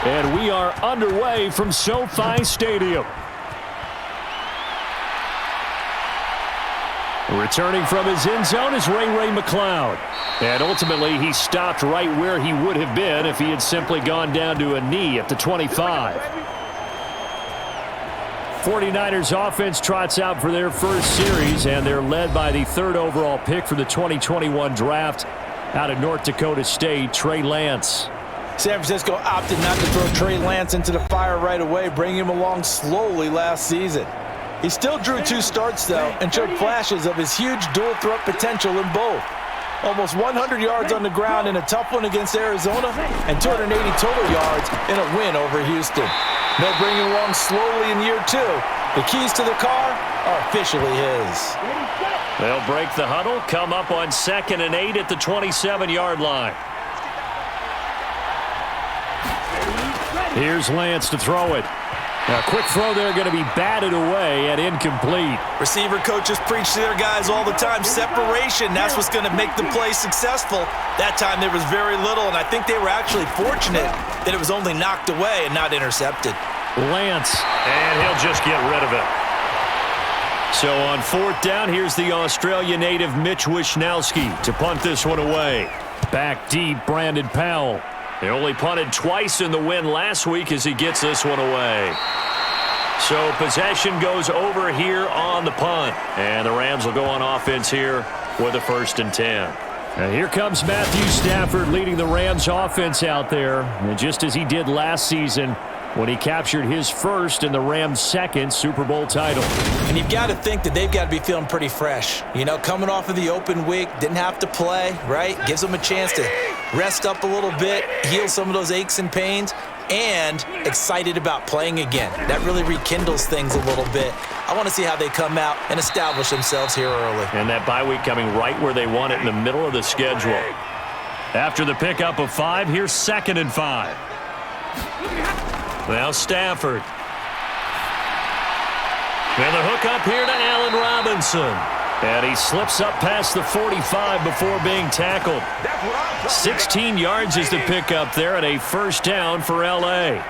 And we are underway from SoFi Stadium. Returning from his end zone is Ray McCloud. And ultimately, he stopped right where he would have been if he had simply gone down to a knee at the 25. 49ers offense trots out for their first series, and they're led by the 3rd overall pick for the 2021 draft out of North Dakota State, Trey Lance. San Francisco opted not to throw Trey Lance into the fire right away, bringing him along slowly last season. He still drew 2 starts, though, and showed flashes of his huge dual-threat potential in both. Almost 100 yards on the ground in a tough one against Arizona, and 280 total yards in a win over Houston. They'll bring him along slowly in year 2. The keys to the car are officially his. They'll break the huddle, come up on 2nd and 8 at the 27-yard line. Here's Lance to throw it. A quick throw there, going to be batted away and incomplete. Receiver coaches preach to their guys all the time. Separation, that's what's going to make the play successful. That time there was very little, and I think they were actually fortunate that it was only knocked away and not intercepted. Lance, and he'll just get rid of it. So on 4th down, here's the Australia native Mitch Wishnowsky to punt this one away. Back deep, Brandon Powell. They only punted twice in the win last week as he gets this one away. So possession goes over here on the punt. And the Rams will go on offense here with a 1st and 10. And here comes Matthew Stafford leading the Rams offense out there. And just as he did last season when he captured his 1st and the Rams' 2nd Super Bowl title. And you've got to think that they've got to be feeling pretty fresh. You know, coming off of the open week, didn't have to play, right? Gives them a chance to rest up a little bit, heal some of those aches and pains, and excited about playing again. That really rekindles things a little bit. I want to see how they come out and establish themselves here early. And that bye week coming right where they want it in the middle of the schedule. After the pickup of 5, here's 2nd and 5. Now Stafford. And the hook up here to Allen Robinson. And he slips up past the 45 before being tackled. 16 yards is the pickup there and a 1st down for L.A.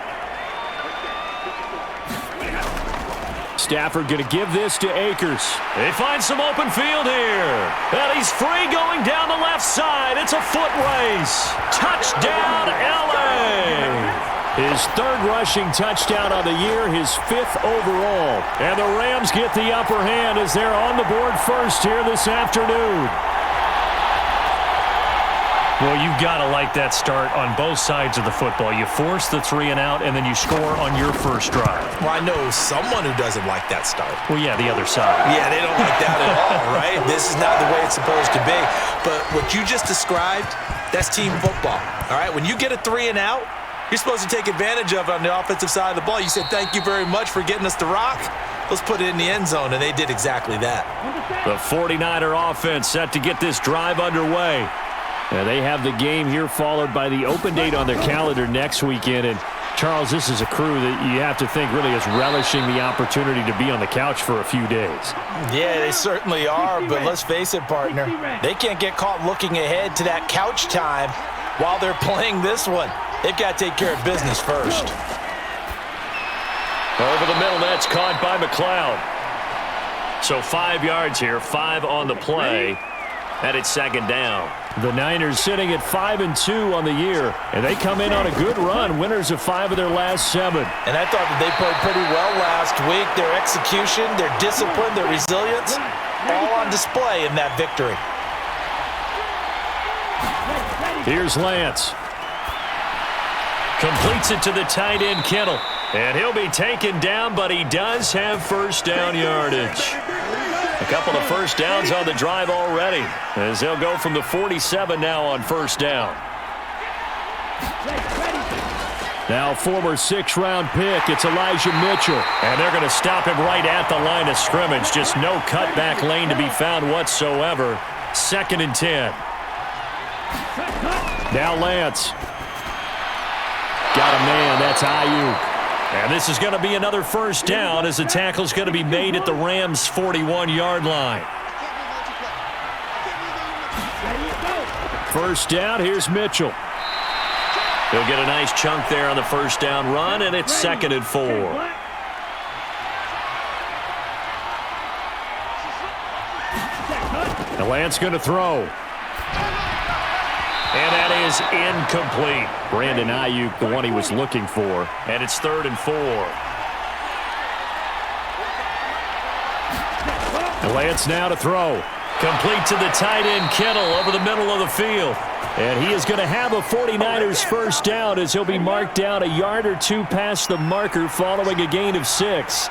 Stafford going to give this to Akers. They find some open field here. And he's free going down the left side. It's a foot race. Touchdown, L.A. His 3rd rushing touchdown on the year, his 5th overall. And the Rams get the upper hand as they're on the board first here this afternoon. Well, you've got to like that start on both sides of the football. You force the 3 and out, and then you score on your 1st drive. Well, I know someone who doesn't like that start. Well, yeah, the other side. Yeah, they don't like that at all, right? This is not the way it's supposed to be. But what you just described, that's team football, all right? When you get a 3 and out, you're supposed to take advantage of it on the offensive side of the ball. You said, thank you very much for getting us the rock. Let's put it in the end zone, and they did exactly that. The 49er offense set to get this drive underway. And they have the game here followed by the open date on their calendar next weekend. And, Charles, this is a crew that you have to think really is relishing the opportunity to be on the couch for a few days. Yeah, they certainly are, but let's face it, partner. They can't get caught looking ahead to that couch time while they're playing this one. They've got to take care of business first. Over the middle, that's caught by McCloud. So 5 yards here, 5 on the play, and it's 2nd down. The Niners sitting at 5-2 on the year, and they come in on a good run, winners of 5 of their last 7. And I thought that they played pretty well last week. Their execution, their discipline, their resilience, all on display in that victory. Here's Lance. Completes it to the tight end, Kittle. And he'll be taken down, but he does have 1st down yardage. A couple of 1st downs on the drive already, as they'll go from the 47 now on 1st down. Now former 6th-round pick, it's Elijah Mitchell. And they're going to stop him right at the line of scrimmage. Just no cutback lane to be found whatsoever. 2nd and 10. Now Lance. Got a man, that's Ayuk. And this is going to be another 1st down as the tackle's going to be made at the Rams' 41-yard line. 1st down, here's Mitchell. He'll get a nice chunk there on the first down run, and it's 2nd and 4. The Lance going to throw. And that is incomplete. Brandon Ayuk, the one he was looking for. And it's 3rd and 4. The Lance now to throw. Complete to the tight end, Kittle, over the middle of the field. And he is going to have a 49ers first down as he'll be marked down a yard or two past the marker following a gain of 6.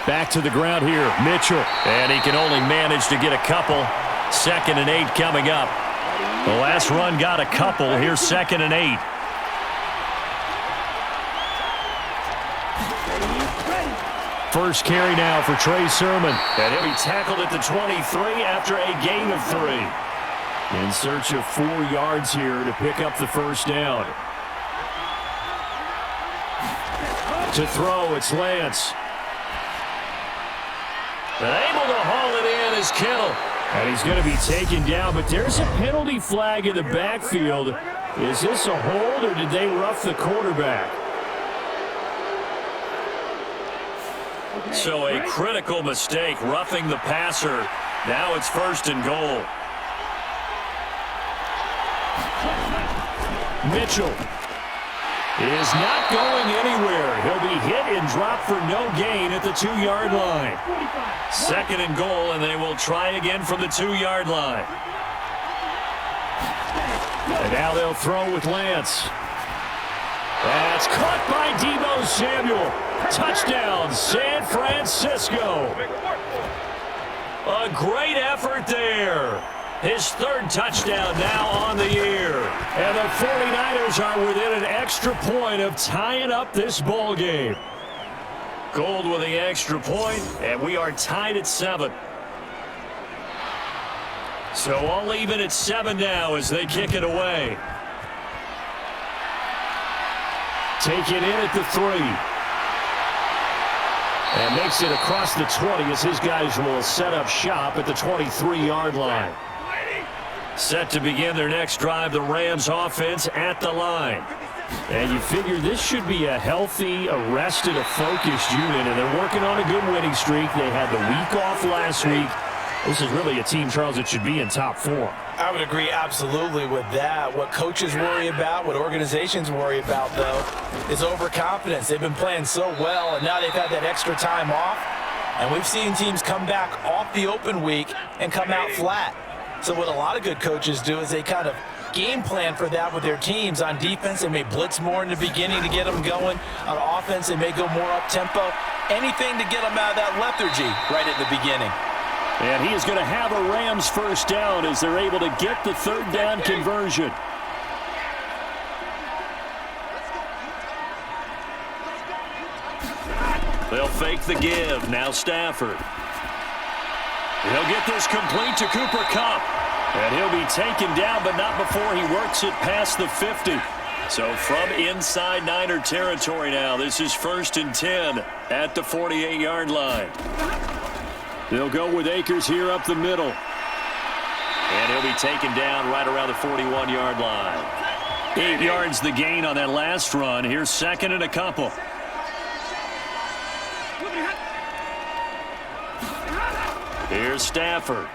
Back to the ground here, Mitchell. And he can only manage to get a couple. 2nd and 8 coming up. The last run got a couple. Here's 2nd and 8. First carry now for Trey Sermon. And he'll be tackled at the 23 after a gain of 3. In search of 4 yards here to pick up the first down. To throw, it's Lance. And able to haul it in is Kittle. And he's going to be taken down, but there's a penalty flag in the backfield. Is this a hold, or did they rough the quarterback? So a critical mistake, roughing the passer. Now it's 1st and goal. Mitchell is not going anywhere. He'll be hit and dropped for no gain at the 2-yard line. 2nd and goal, and they will try again from the 2-yard line. And now they'll throw with Lance. That's caught by Deebo Samuel. Touchdown, San Francisco. A great effort there. His 3rd touchdown now on the year. And the 49ers are within an extra point of tying up this ball game. Gold with the extra point, and we are tied at 7. So all even at 7 now as they kick it away. Take it in at the 3. And makes it across the 20 as his guys will set up shop at the 23-yard line. Set to begin their next drive, the Rams offense at the line. And you figure this should be a healthy, arrested, a focused unit, and they're working on a good winning streak. They had the week off last week. This is really a team, Charles, that should be in top form. I would agree absolutely with that. What coaches worry about, what organizations worry about, though, is overconfidence. They've been playing so well, and now they've had that extra time off. And we've seen teams come back off the open week and come out flat. So what a lot of good coaches do is they kind of game plan for that with their teams. On defense, they may blitz more in the beginning to get them going. On offense, they may go more up-tempo. Anything to get them out of that lethargy right at the beginning. And he is going to have a Rams first down as they're able to get the 3rd down conversion. They'll fake the give. Now Stafford. He'll get this complete to Cooper Kupp. And he'll be taken down, but not before he works it past the 50. So from inside Niner territory now, this is 1st and 10 at the 48-yard line. They'll go with Akers here up the middle. And he'll be taken down right around the 41-yard line. 8 yards the gain on that last run. Here's 2nd and a couple. Here's Stafford.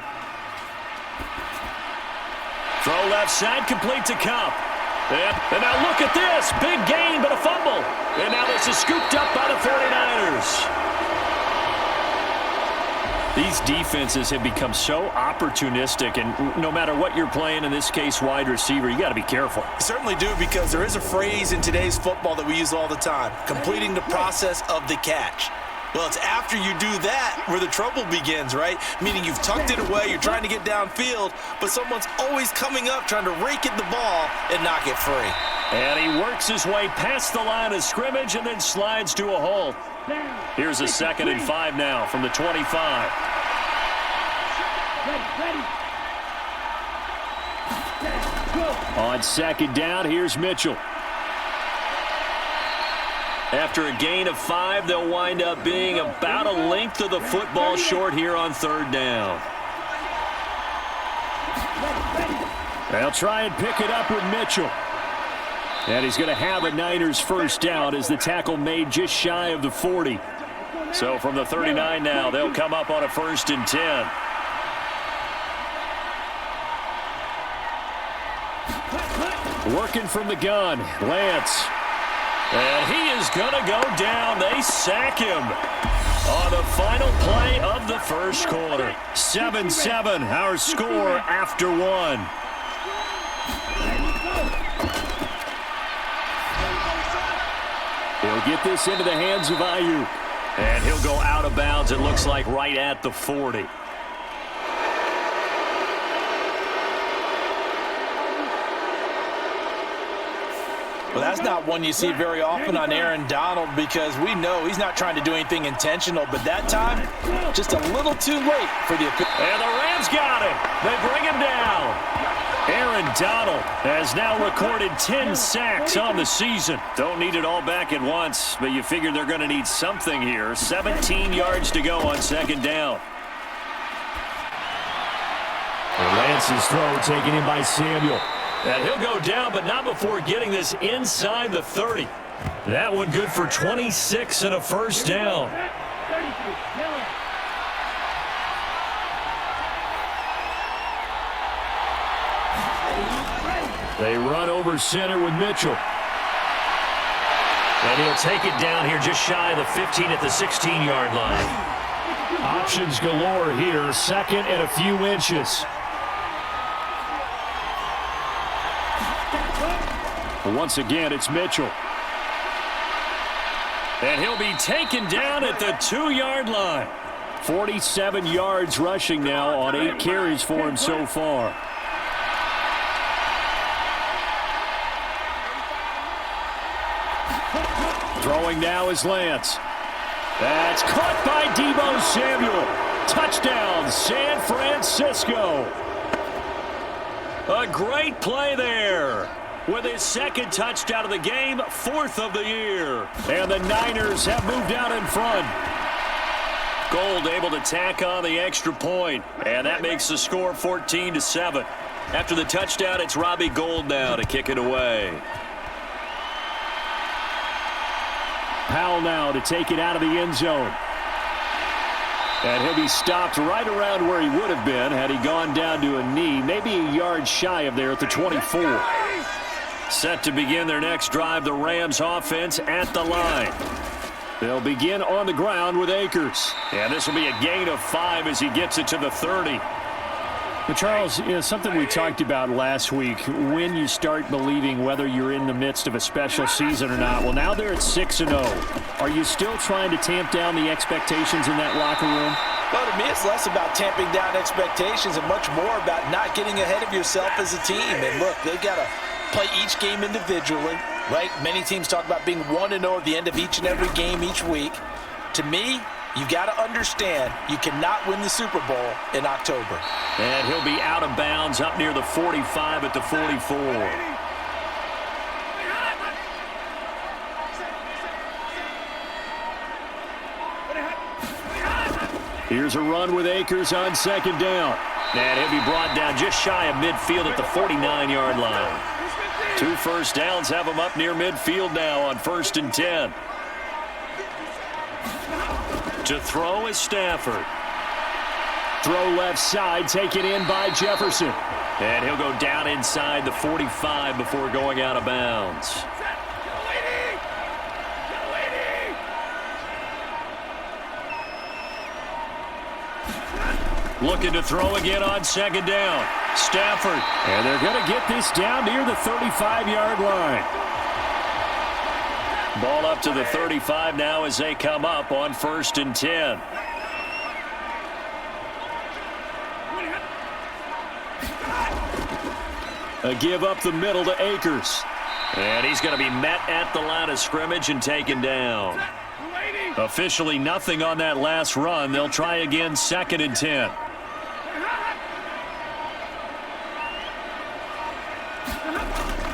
Throw left side, complete to Kupp. And now look at this. Big gain, but a fumble. And now this is scooped up by the 49ers. These defenses have become so opportunistic, and no matter what you're playing, in this case wide receiver, you got to be careful. Certainly do, because there is a phrase in today's football that we use all the time, completing the process of the catch. Well, it's after you do that where the trouble begins, right? Meaning you've tucked it away, you're trying to get downfield, but someone's always coming up trying to rake at the ball and knock it free. And he works his way past the line of scrimmage and then slides to a hole. Here's a 2nd and 5 now from the 25. On 2nd down, here's Mitchell. After a gain of 5, they'll wind up being about a length of the football short here on 3rd down. They'll try and pick it up with Mitchell. And he's going to have a Niners first down as the tackle made just shy of the 40. So from the 39 now, they'll come up on a 1st and 10. Working from the gun, Lance. And he is going to go down. They sack him on the final play of the first quarter. 7-7, our score after one. He'll get this into the hands of Ayuk. And he'll go out of bounds, it looks like, right at the 40. Well, that's not one you see very often on Aaron Donald because we know he's not trying to do anything intentional, but that time, just a little too late for the... And the Rams got him. They bring him down. Aaron Donald has now recorded 10 sacks on the season. Don't need it all back at once, but you figure they're going to need something here. 17 yards to go on 2nd down. And Lance's throw taken in by Samuel. And he'll go down, but not before getting this inside the 30. That one good for 26 and a first down. They run over center with Mitchell. And he'll take it down here just shy of the 15 at the 16-yard line. Options galore here, 2nd and a few inches. Once again, it's Mitchell. And he'll be taken down at the 2-yard line. 47 yards rushing now on 8 carries for him so far. Throwing now is Lance. That's caught by Deebo Samuel. Touchdown, San Francisco. A great play there. With his 2nd touchdown of the game, 4th of the year. And the Niners have moved out in front. Gold able to tack on the extra point. And that makes the score 14-7. After the touchdown, it's Robbie Gould now to kick it away. Powell now to take it out of the end zone. And he'll be stopped right around where he would have been had he gone down to a knee, maybe a yard shy of there at the 24. Set to begin their next drive, the Rams offense at the line. They'll begin on the ground with Akers. And this will be a gain of 5 as he gets it to the 30. But Charles, something we talked about last week, when you start believing whether you're in the midst of a special season or not. Well, now they're at 6-0. Are you still trying to tamp down the expectations in that locker room? Well, to me, it's less about tamping down expectations and much more about not getting ahead of yourself as a team. And look, they've got to play each game individually, right? Many teams talk about being 1-0 at the end of each and every game each week. To me, you've got to understand you cannot win the Super Bowl in October. And he'll be out of bounds up near the 45 at the 44. Here's a run with Akers on 2nd down. And he'll be brought down just shy of midfield at the 49-yard line. 2 first downs have him up near midfield now on 1st and 10. To throw is Stafford. Throw left side, taken in by Jefferson. And he'll go down inside the 45 before going out of bounds. Looking to throw again on 2nd down. Stafford. And they're going to get this down near the 35-yard line. Ball up to the 35 now as they come up on 1st and 10. A give up the middle to Akers. And he's going to be met at the line of scrimmage and taken down. Officially nothing on that last run. They'll try again 2nd and 10.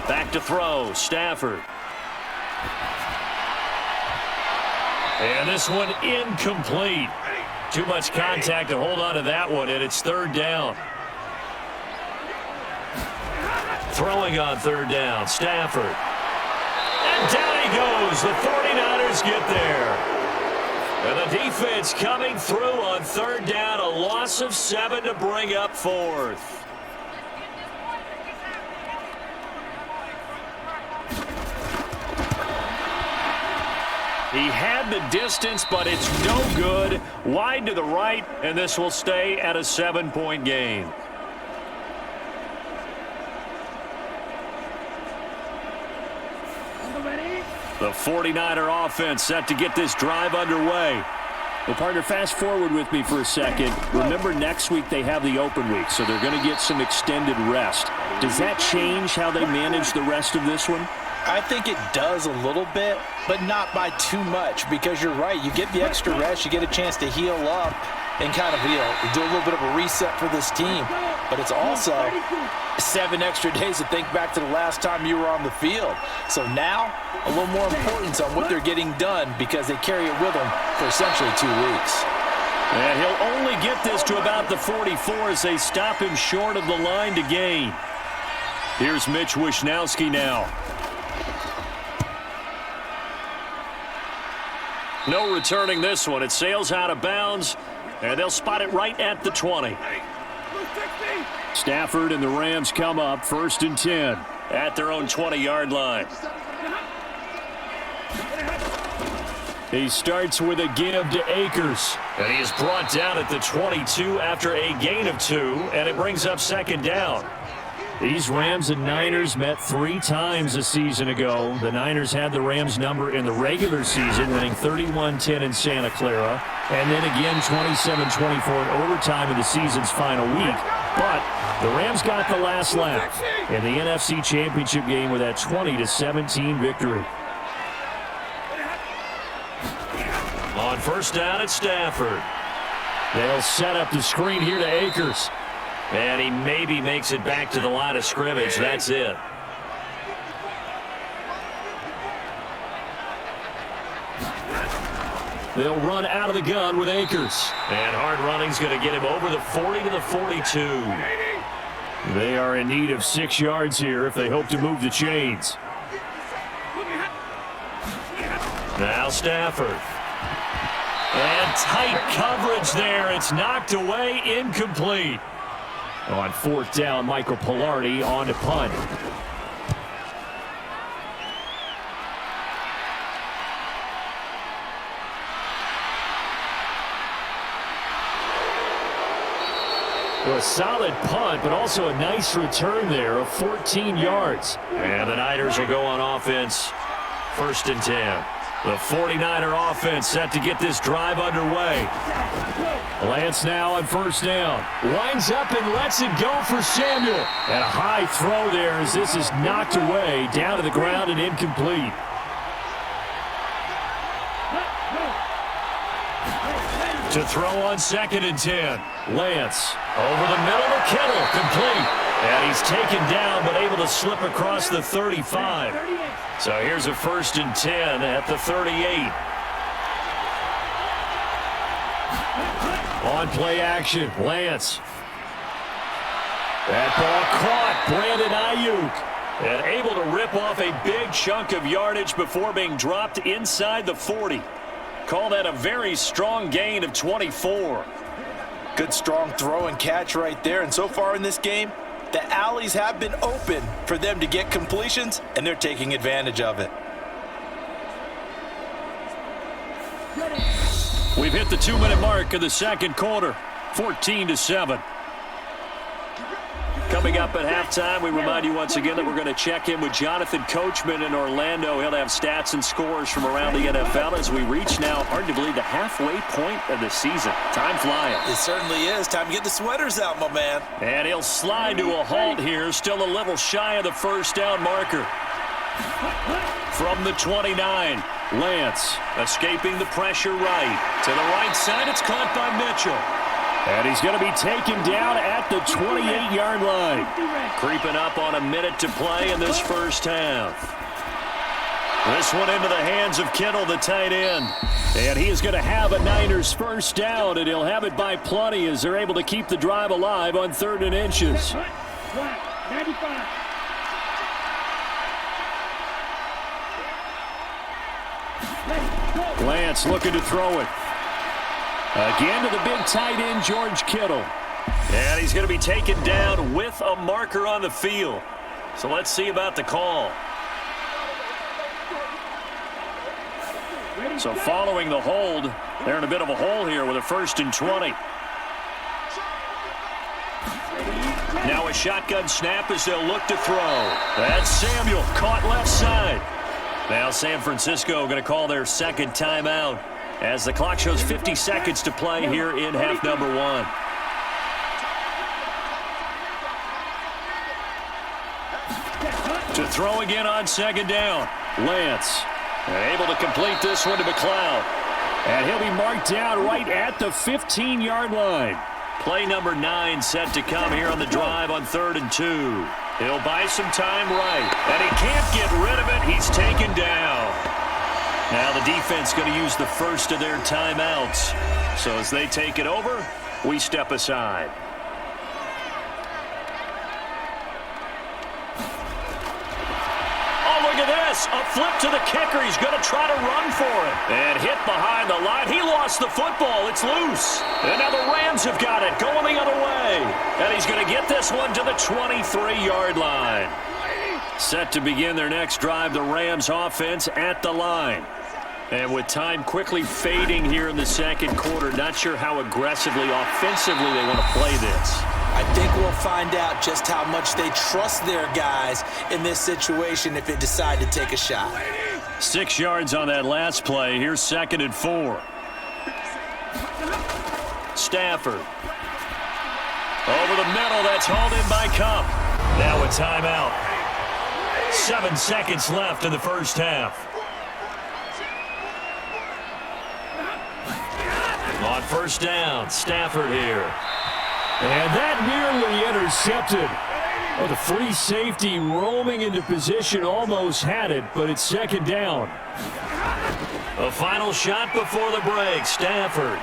Back to throw, Stafford. And this one incomplete. Too much contact to hold on to that one, and it's 3rd down. Throwing on third down, Stafford. And down he goes. The 49ers get there. And the defense coming through on third down. A loss of 7 to bring up fourth. He had the distance, but it's no good. Wide to the right, and this will stay at a 7-point game. The 49er offense set to get this drive underway. Well, partner, fast forward with me for a second. Remember, next week they have the open week, so they're going to get some extended rest. Does that change how they manage the rest of this one? I think it does a little bit, but not by too much, because you're right. You get the extra rest, you get a chance to heal up and kind of, do a little bit of a reset for this team. But it's also 7 extra days to think back to the last time you were on the field. So now, a little more importance on what they're getting done, because they carry it with them for essentially 2 weeks. And he'll only get this to about the 44 as they stop him short of the line to gain. Here's Mitch Wishnowsky now. No returning this one. It sails out of bounds, and they'll spot it right at the 20. Stafford and the Rams come up 1st and 10 at their own 20-yard line. He starts with a give to Akers, and he is brought down at the 22 after a gain of 2, and it brings up 2nd down. These Rams and Niners met 3 times a season ago. The Niners had the Rams number in the regular season, winning 31-10 in Santa Clara, and then again 27-24 in overtime in the season's final week. But the Rams got the last laugh in the NFC Championship game with that 20-17 victory. On 1st down at Stafford. They'll set up the screen here to Akers. And he maybe makes it back to the line of scrimmage. That's it. They'll run out of the gun with Akers. And hard running's going to get him over the 40 to the 42. They are in need of 6 yards here if they hope to move the chains. Now Stafford. And tight coverage there. It's knocked away, incomplete. On 4th down, Michael Pilardi on to punt. Well, a solid punt, but also a nice return there of 14 yards. And the Niners will go on offense. 1st and 10. The 49er offense set to get this drive underway. Lance now on 1st down. Winds up and lets it go for Samuel. And a high throw there as this is knocked away, down to the ground and incomplete. To throw on 2nd and 10. Lance over the middle to Kittle, complete. And he's taken down but able to slip across the 35. So here's a 1st and 10 at the 38. On play action, Lance. That ball caught, Brandon Ayuk. And able to rip off a big chunk of yardage before being dropped inside the 40. Call that a very strong gain of 24. Good strong throw and catch right there. And so far in this game, the alleys have been open for them to get completions, and they're taking advantage of it. We've hit the 2-minute mark of the 2nd quarter, 14-7. Coming up at halftime, we remind you once again that we're going to check in with Jonathan Coachman in Orlando. He'll have stats and scores from around the NFL as we reach now, hard to believe, the halfway point of the season. Time flying. It certainly is. Time to get the sweaters out, my man. And he'll slide to a halt here, still a little shy of the 1st down marker. From the 29, Lance escaping the pressure right. To the right side, it's caught by Mitchell. And he's going to be taken down at the 28-yard line. Creeping up on a minute to play in this 1st half. This one into the hands of Kittle, the tight end. And he is going to have a Niners 1st down, and he'll have it by plenty as they're able to keep the drive alive on 3rd and inches. Lance looking to throw it. Again to the big tight end, George Kittle. And he's going to be taken down with a marker on the field. So let's see about the call. So following the hold, they're in a bit of a hole here with a 1st and 20. Now a shotgun snap as they'll look to throw. That's Samuel, caught left side. Now San Francisco going to call their second timeout as the clock shows 50 seconds to play here in half number 1. To throw again on 2nd down. Lance. Able to complete this one to McLeod. And he'll be marked down right at the 15-yard line. Play number 9 set to come here on the drive on 3rd and 2. He'll buy some time right. And he can't get rid of it. He's taken down. Now the defense going to use the first of their timeouts. So as they take it over, we step aside. Look at this. A flip to the kicker. He's going to try to run for it. And hit behind the line. He lost the football. It's loose. And now the Rams have got it. Going the other way. And he's going to get this one to the 23-yard line. Set to begin their next drive, the Rams offense at the line. And with time quickly fading here in the second quarter, not sure how aggressively, offensively they want to play this. I think we'll find out just how much they trust their guys in this situation if they decide to take a shot. 6 yards on that last play. Here's 2nd and 4. Stafford. Over the middle. That's hauled in by Cup. Now a timeout. 7 seconds left in the first half. On 1st down, Stafford here. And that nearly intercepted. Oh, the free safety roaming into position almost had it, but it's 2nd down. A final shot before the break. Stafford.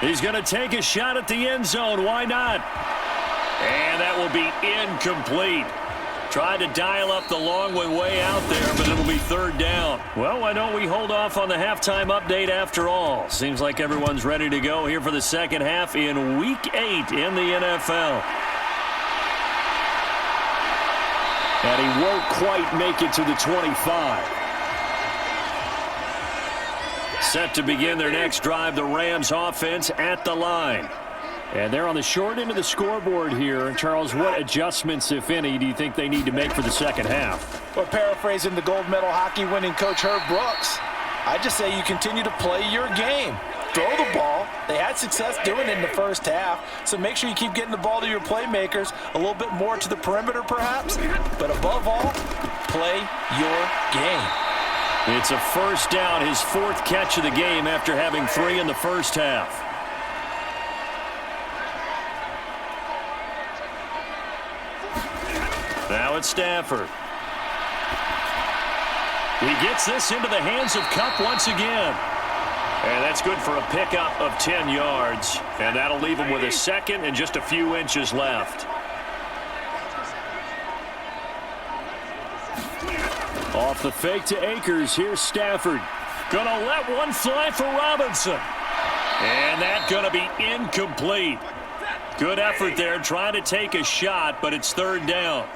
He's going to take a shot at the end zone. Why not? And that will be incomplete. Tried to dial up the long one way out there, but it'll be 3rd down. Well, why don't we hold off on the halftime update after all? Seems like everyone's ready to go here for the second half in Week 8 in the NFL. And he won't quite make it to the 25. Set to begin their next drive, the Rams offense at the line. And they're on the short end of the scoreboard here. Charles, what adjustments, if any, do you think they need to make for the second half? Well, paraphrasing the gold medal hockey winning coach Herb Brooks, I just say you continue to play your game. Throw the ball. They had success doing it in the first half, so make sure you keep getting the ball to your playmakers, a little bit more to the perimeter perhaps, but above all, play your game. It's a 1st down, his 4th catch of the game after having 3 in the first half. Now it's Stafford. He gets this into the hands of Cup once again. And that's good for a pickup of 10 yards. And that'll leave him with a 2nd and just a few inches left. Off the fake to Akers. Here's Stafford. Gonna let one fly for Robinson. And that's gonna be incomplete. Good effort there trying to take a shot, but it's 3rd down.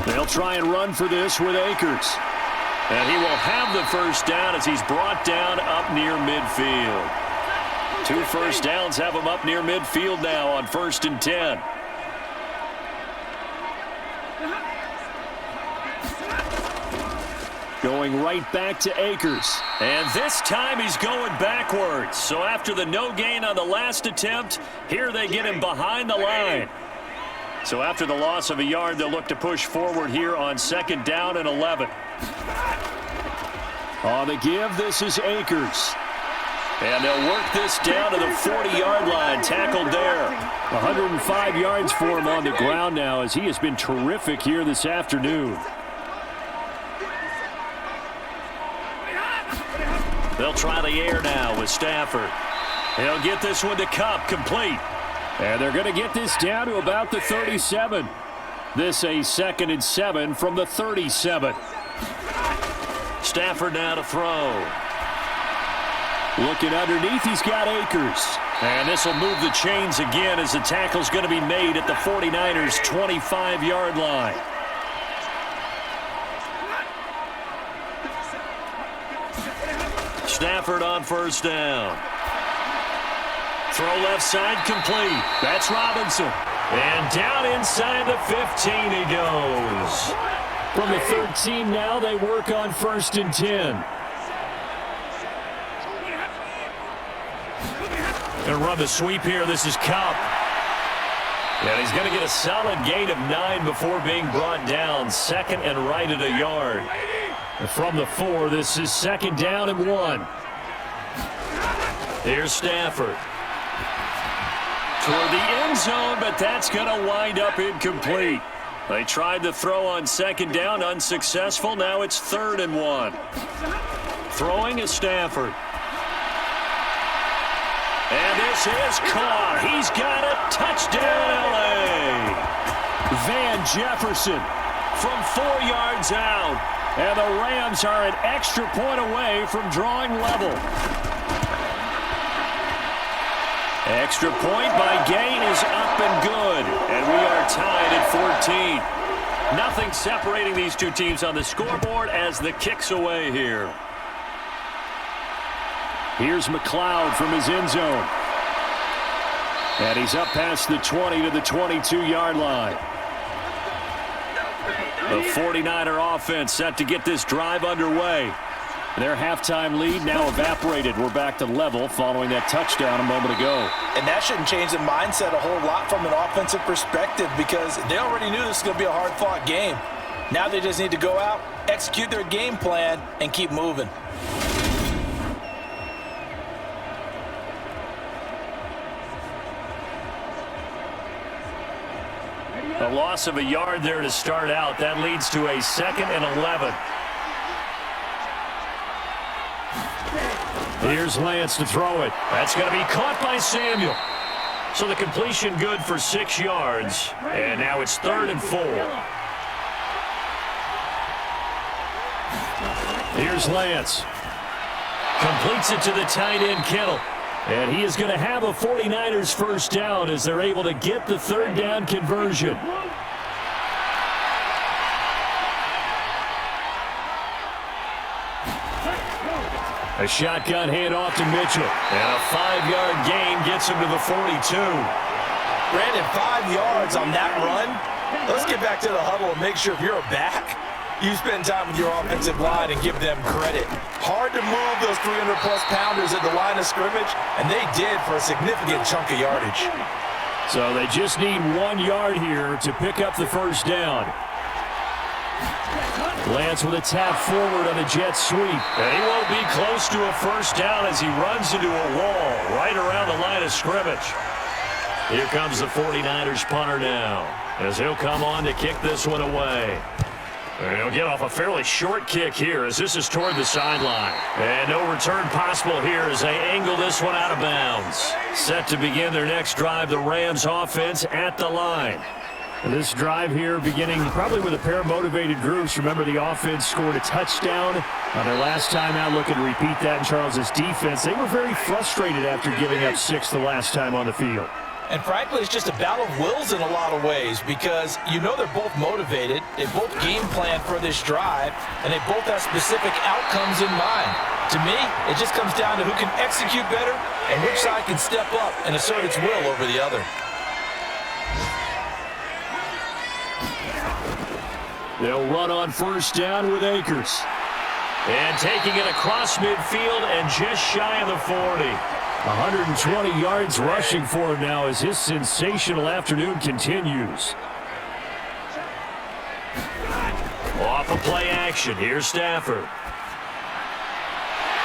They'll try and run for this with Akers. And he will have the 1st down as he's brought down up near midfield. 2 1st downs have him up near midfield now on 1st and 10. Going right back to Akers. And this time he's going backwards. So after the no gain on the last attempt, here they get him behind the line. So after the loss of a yard, they'll look to push forward here on 2nd down and 11. On the give, this is Akers. And they'll work this down to the 40-yard line, tackled there. 105 yards for him on the ground now as he has been terrific here this afternoon. They'll try the air now with Stafford. He'll get this one to Cup, complete. And they're going to get this down to about the 37. This a 2nd and 7 from the 37. Stafford now to throw. Looking underneath, he's got Akers. And this will move the chains again as the tackle's going to be made at the 49ers' 25-yard line. Stafford on first down. Throw left side complete. That's Robinson. And down inside the 15 he goes. From the 13 now, they work on 1st and 10. Gonna run the sweep here. This is Cup. And he's going to get a solid gain of 9 before being brought down. 2nd and right at a yard. And from the 4, this is 2nd down and 1. Here's Stafford. Toward the end zone, but that's going to wind up incomplete. They tried to throw on 2nd down, unsuccessful. Now it's 3rd and 1. Throwing is Stafford. And this is caught. He's got a touchdown, L.A. Van Jefferson from 4 yards out. And the Rams are an extra point away from drawing level. Extra point by Gain is up and good. And we are tied at 14. Nothing separating these two teams on the scoreboard as the kick's away here. Here's McLeod from his end zone. And he's up past the 20 to the 22-yard line. The 49er offense set to get this drive underway. Their halftime lead now evaporated. We're back to level following that touchdown a moment ago. And that shouldn't change the mindset a whole lot from an offensive perspective because they already knew this was going to be a hard-fought game. Now they just need to go out, execute their game plan, and keep moving. A loss of a yard there to start out. That leads to a 2nd and 11. Here's Lance to throw it. That's going to be caught by Samuel. So the completion good for 6 yards. And now it's 3rd and 4. Here's Lance. Completes it to the tight end, Kittle. And he is going to have a 49ers first down as they're able to get the 3rd down conversion. A shotgun handoff to Mitchell. And a 5-yard gain gets him to the 42. Brandon, 5 yards on that run. Let's get back to the huddle and make sure if you're a back, you spend time with your offensive line and give them credit. Hard to move those 300-plus pounders at the line of scrimmage, and they did for a significant chunk of yardage. So they just need 1 yard here to pick up the first down. Lance with a tap forward on the jet sweep. And he won't be close to a first down as he runs into a wall right around the line of scrimmage. Here comes the 49ers punter now as he'll come on to kick this one away. And he'll get off a fairly short kick here as this is toward the sideline. And no return possible here as they angle this one out of bounds. Set to begin their next drive, the Rams offense at the line. This drive here beginning probably with a pair of motivated groups. Remember, the offense scored a touchdown on their last time out. Looking to repeat that in Charles' defense. They were very frustrated after giving up 6 the last time on the field. And frankly, it's just a battle of wills in a lot of ways because you know they're both motivated, they both game plan for this drive, and they both have specific outcomes in mind. To me, it just comes down to who can execute better and which side can step up and assert its will over the other. They'll run on first down with Akers. And taking it across midfield and just shy of the 40. 120 yards rushing for him now as his sensational afternoon continues. Off of play action, here's Stafford.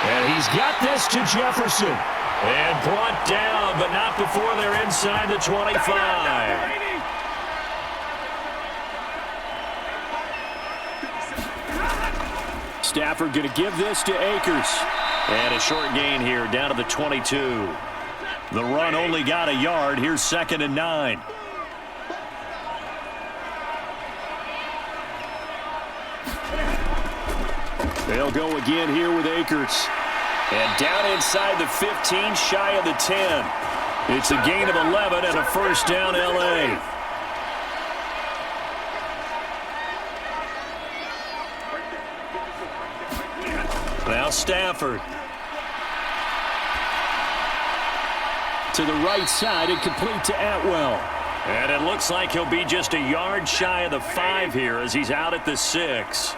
And he's got this to Jefferson. And brought down, but not before they're inside the 25. Stafford going to give this to Akers. And a short gain here down to the 22. The run only got a yard. Here's 2nd and 9. They'll go again here with Akers. And down inside the 15, shy of the 10. It's a gain of 11 and a first down, L.A. Now Stafford. To the right side and complete to Atwell. And it looks like he'll be just a yard shy of the 5 here as he's out at the 6.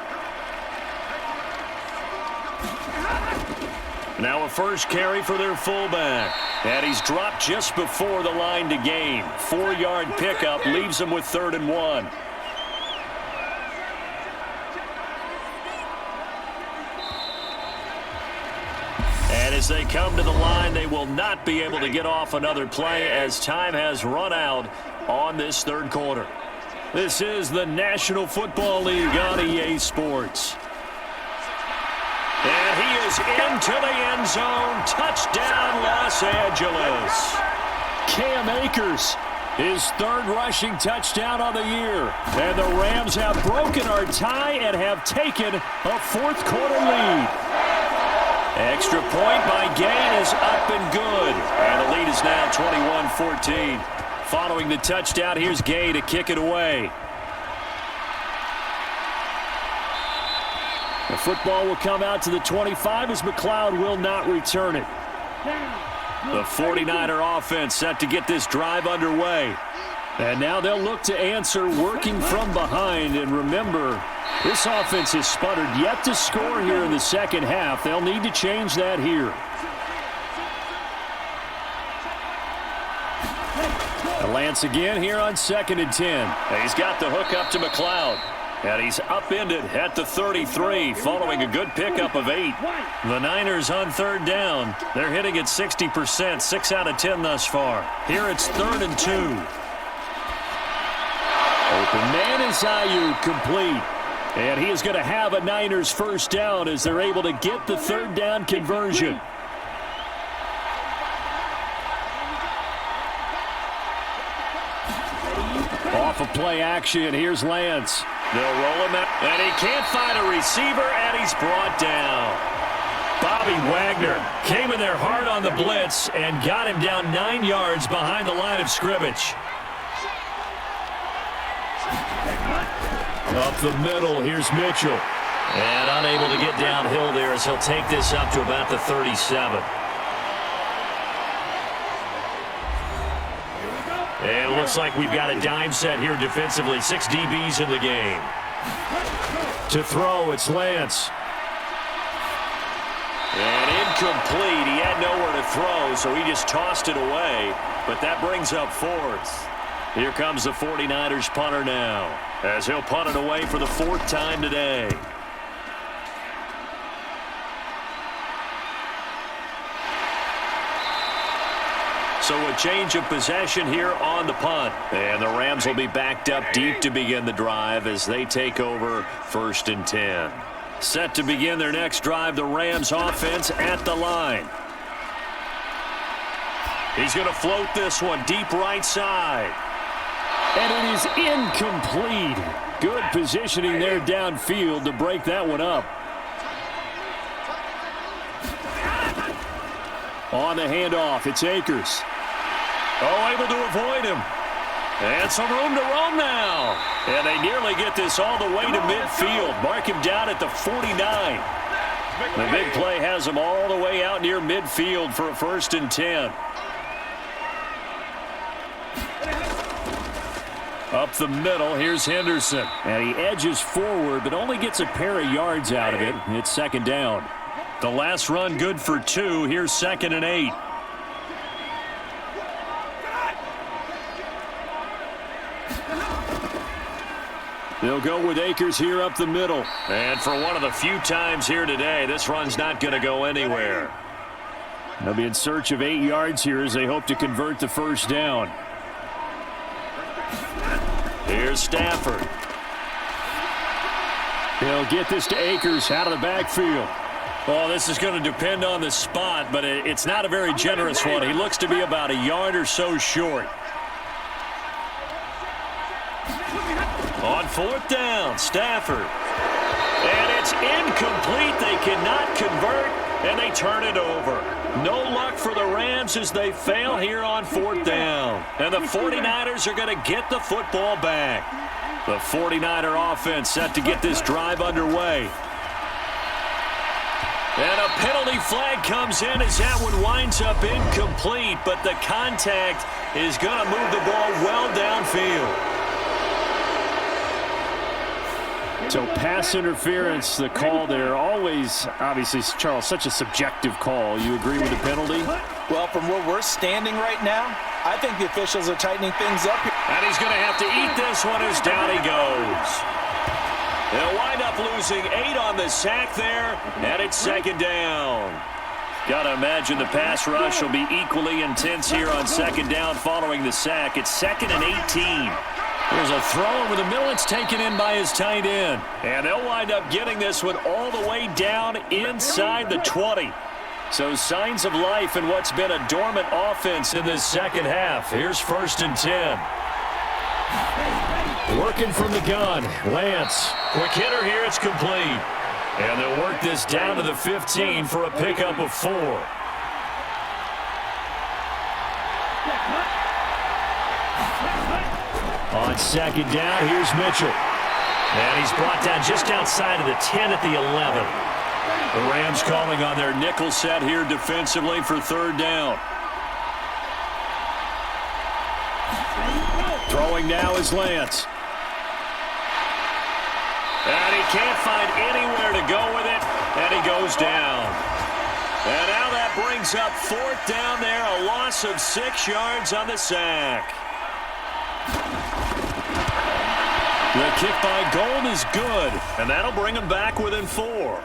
Now a first carry for their fullback. And he's dropped just before the line to gain. 4-yard pickup leaves him with 3rd and 1. And as they come to the line, they will not be able to get off another play as time has run out on this 3rd quarter. This is the National Football League on EA Sports. And he is into the end zone. Touchdown, Los Angeles. Cam Akers, his 3rd rushing touchdown on the year. And the Rams have broken our tie and have taken a 4th quarter lead. Extra point by Gain is up and good. And the lead is now 21-14. Following the touchdown, here's Gay to kick it away. The football will come out to the 25 as McLeod will not return it. The 49er offense set to get this drive underway. And now they'll look to answer working from behind. And remember, this offense has sputtered yet to score here in the second half. They'll need to change that here. Lance again here on 2nd and 10. He's got the hook up to McLeod. And he's upended at the 33 following a good pickup of 8. The Niners on 3rd down. They're hitting at 60%, 6 out of 10 thus far. Here it's 3rd and 2. Open man is Ayuk, complete. And he is going to have a Niners first down as they're able to get the 3rd down conversion. Off of play action, here's Lance. They'll roll him out, and he can't find a receiver, and he's brought down. Bobby Wagner came in there hard on the blitz and got him down 9 yards behind the line of scrimmage. Up the middle, here's Mitchell. And unable to get downhill there as he'll take this up to about the 37. And it looks like we've got a dime set here defensively. 6 DBs in the game. To throw, it's Lance. And incomplete. He had nowhere to throw, so he just tossed it away. But that brings up 4th. Here comes the 49ers punter now, as he'll punt it away for the 4th time today. So a change of possession here on the punt. And the Rams will be backed up deep to begin the drive as they take over 1st and 10. Set to begin their next drive, the Rams offense at the line. He's going to float this one deep right side. And it is incomplete. Good positioning there downfield to break that one up. On the handoff, it's Akers. Oh, able to avoid him. And some room to roam now. And they nearly get this all the way to midfield. Mark him down at the 49. The big play has him all the way out near midfield for a 1st and 10. Up the middle, here's Henderson. And he edges forward, but only gets a pair of yards out of it. It's 2nd down. The last run good for 2. Here's 2nd and 8. They'll go with Akers here up the middle. And for one of the few times here today, this run's not going to go anywhere. They'll be in search of 8 yards here as they hope to convert the 1st down. Here's Stafford. They'll get this to Akers out of the backfield. Well, this is going to depend on the spot, but it's not a very generous one. He looks to be about a yard or so short. On 4th down, Stafford. And it's incomplete. They cannot convert, and they turn it over. No luck for the Rams as they fail here on 4th down. And the 49ers are going to get the football back. The 49er offense set to get this drive underway. And a penalty flag comes in as that one winds up incomplete, but the contact is going to move the ball well downfield. So pass interference, the call there, always, obviously, Charles, such a subjective call. You agree with the penalty? Well, from where we're standing right now, I think the officials are tightening things up here. And he's going to have to eat this one as down he goes. They'll wind up losing 8 on the sack there, and it's 2nd down. Got to imagine the pass rush will be equally intense here on 2nd down following the sack. It's 2nd and 18. There's a throw over the middle. It's taken in by his tight end. And they'll wind up getting this one all the way down inside the 20. So signs of life in what's been a dormant offense in this second half. Here's 1st and 10. Working from the gun, Lance. Quick hitter here. It's complete. And they'll work this down to the 15 for a pickup of 4. On 2nd down, here's Mitchell. And he's brought down just outside of the 10 at the 11. The Rams calling on their nickel set here defensively for 3rd down. Throwing now is Lance. And he can't find anywhere to go with it, and he goes down. And now that brings up 4th down there, a loss of 6 yards on the sack. The kick by Gold is good, and that'll bring him back within 4.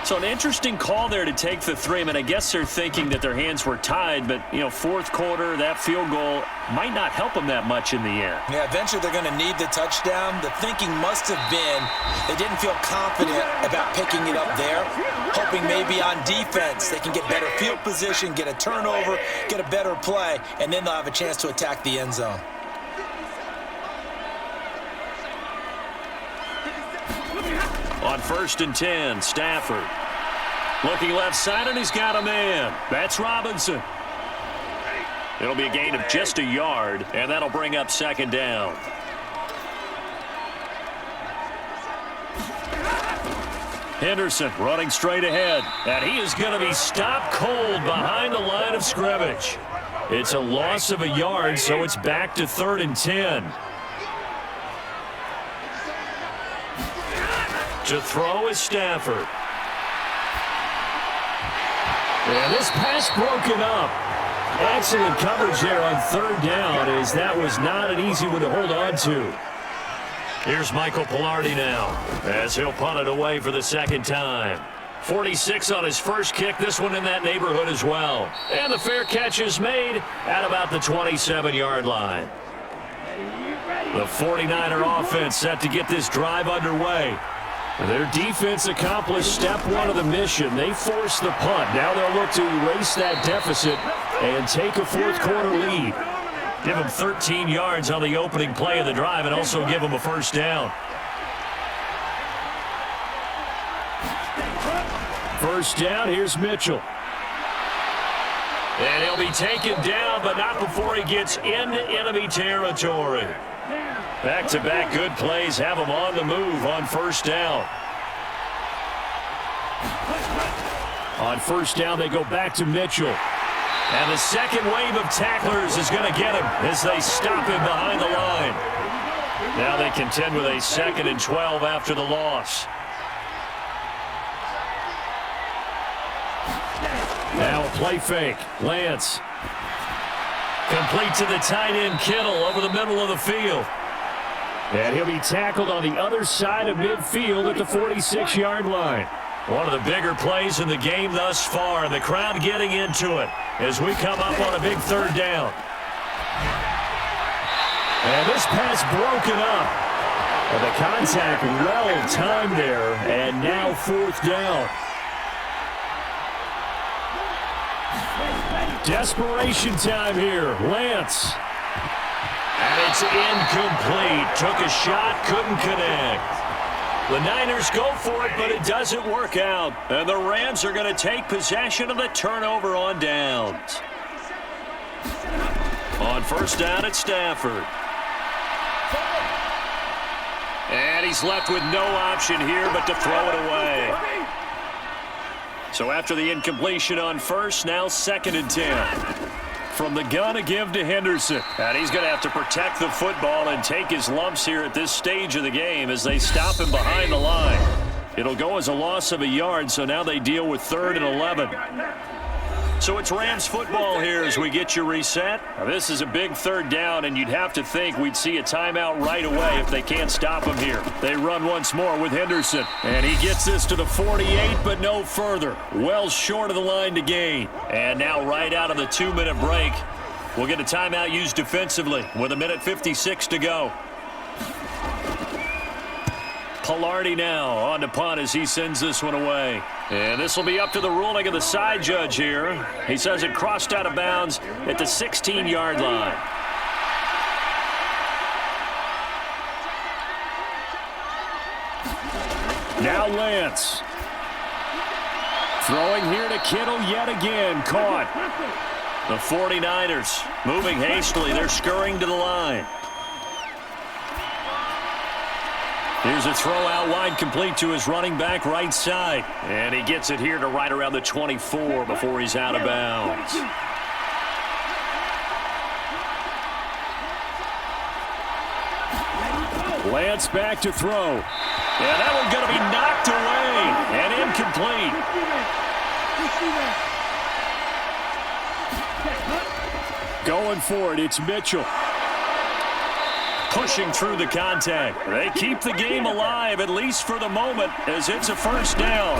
So an interesting call there to take the 3. I mean, I guess they're thinking that their hands were tied, but, you know, 4th quarter, that field goal might not help them that much in the end. Yeah, eventually they're going to need the touchdown. The thinking must have been they didn't feel confident about picking it up there, hoping maybe on defense they can get better field position, get a turnover, get a better play, and then they'll have a chance to attack the end zone. On 1st and 10, Stafford. Looking left side, and he's got a man. That's Robinson. It'll be a gain of just a yard, and that'll bring up 2nd down. Henderson running straight ahead, and he is going to be stopped cold behind the line of scrimmage. It's a loss of a yard, so it's back to 3rd and 10. To throw is Stafford. And this pass broken up. Excellent coverage there on 3rd down, as that was not an easy one to hold on to. Here's Michael Pilardi now, as he'll punt it away for the 2nd time. 46 on his first kick, this one in that neighborhood as well. And the fair catch is made at about the 27-yard line. The 49er offense set to get this drive underway. Their defense accomplished step 1 of the mission. They forced the punt. Now they'll look to erase that deficit and take a 4th quarter lead. Give them 13 yards on the opening play of the drive and also give them a 1st down. 1st down, here's Mitchell. And he'll be taken down, but not before he gets into enemy territory. Back-to-back good plays have him on the move on 1st down. On 1st down, they go back to Mitchell. And the second wave of tacklers is going to get him as they stop him behind the line. Now they contend with a 2nd and 12 after the loss. Now a play fake. Lance. Complete to the tight end, Kittle, over the middle of the field. And he'll be tackled on the other side of midfield at the 46-yard line. One of the bigger plays in the game thus far. The crowd getting into it as we come up on a big 3rd down. And this pass broken up. And the contact well timed there. And now 4th down. Desperation time here. Lance. And it's incomplete. Took a shot, couldn't connect. The Niners go for it, but it doesn't work out. And the Rams are going to take possession of the turnover on downs. On first down, it's Stafford. And he's left with no option here but to throw it away. So after the incompletion on first, now 2nd and 10. From the gun, a give to Henderson. And he's going to have to protect the football and take his lumps here at this stage of the game as they stop him behind the line. It'll go as a loss of a yard, so now they deal with 3rd and 11. So it's Rams football here as we get you reset. Now this is a big 3rd down, and you'd have to think we'd see a timeout right away if they can't stop him here. They run once more with Henderson, and he gets this to the 48, but no further. Well short of the line to gain. And now right out of the 2-minute break, we'll get a timeout used defensively with 1:56 to go. Pilardi now on to punt as he sends this one away. And this will be up to the ruling of the side judge here. He says it crossed out of bounds at the 16-yard line. Now Lance. Throwing here to Kittle yet again. Caught. The 49ers moving hastily. They're scurrying to the line. Here's a throw out wide, complete to his running back right side. And he gets it here to right around the 24 before he's out of bounds. Lance back to throw. Yeah, that one's going to be knocked away and incomplete. Going for it, it's Mitchell. Pushing through the contact. They keep the game alive, at least for the moment, as it's a first down.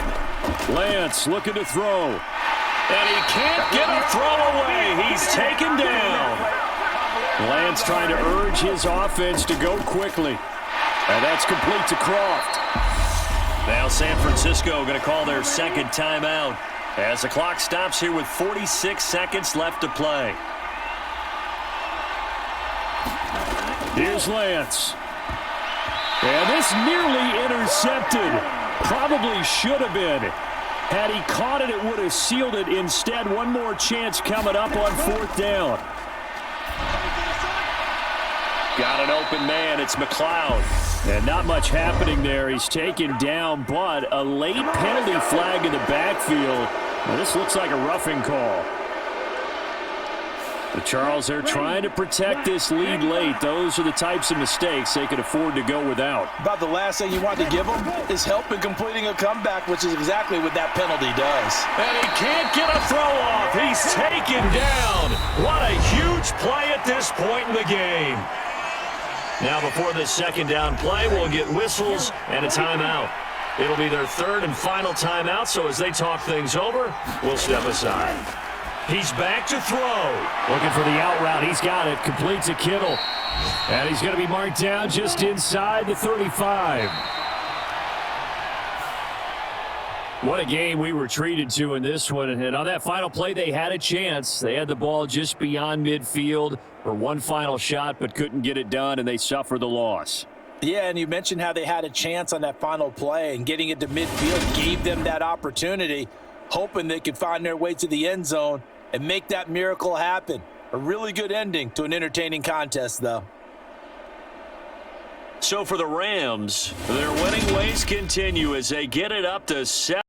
Lance looking to throw. And he can't get a throw away. He's taken down. Lance trying to urge his offense to go quickly. And that's complete to Croft. Now San Francisco going to call their 2nd timeout as the clock stops here with 46 seconds left to play. Here's Lance. And this nearly intercepted. Probably should have been. Had he caught it, it would have sealed it. Instead, one more chance coming up on 4th down. Got an open man. It's McLeod. And not much happening there. He's taken down, but a late penalty flag in the backfield. Now, this looks like a roughing call. The Charles, they're trying to protect this lead late. Those are the types of mistakes they could afford to go without. About the last thing you want to give them is help in completing a comeback, which is exactly what that penalty does. And he can't get a throw off. He's taken down. What a huge play at this point in the game. Now before this 2nd down play, we'll get whistles and a timeout. It'll be their 3rd and final timeout, so as they talk things over, we'll step aside. He's back to throw. Looking for the out route. He's got it. Complete to Kittle. And he's going to be marked down just inside the 35. What a game we were treated to in this one. And on that final play, they had a chance. They had the ball just beyond midfield for one final shot, but couldn't get it done, and they suffered the loss. Yeah, and you mentioned how they had a chance on that final play, and getting it to midfield gave them that opportunity, hoping they could find their way to the end zone and make that miracle happen. A really good ending to an entertaining contest, though. So for the Rams, their winning ways continue as they get it up to 7.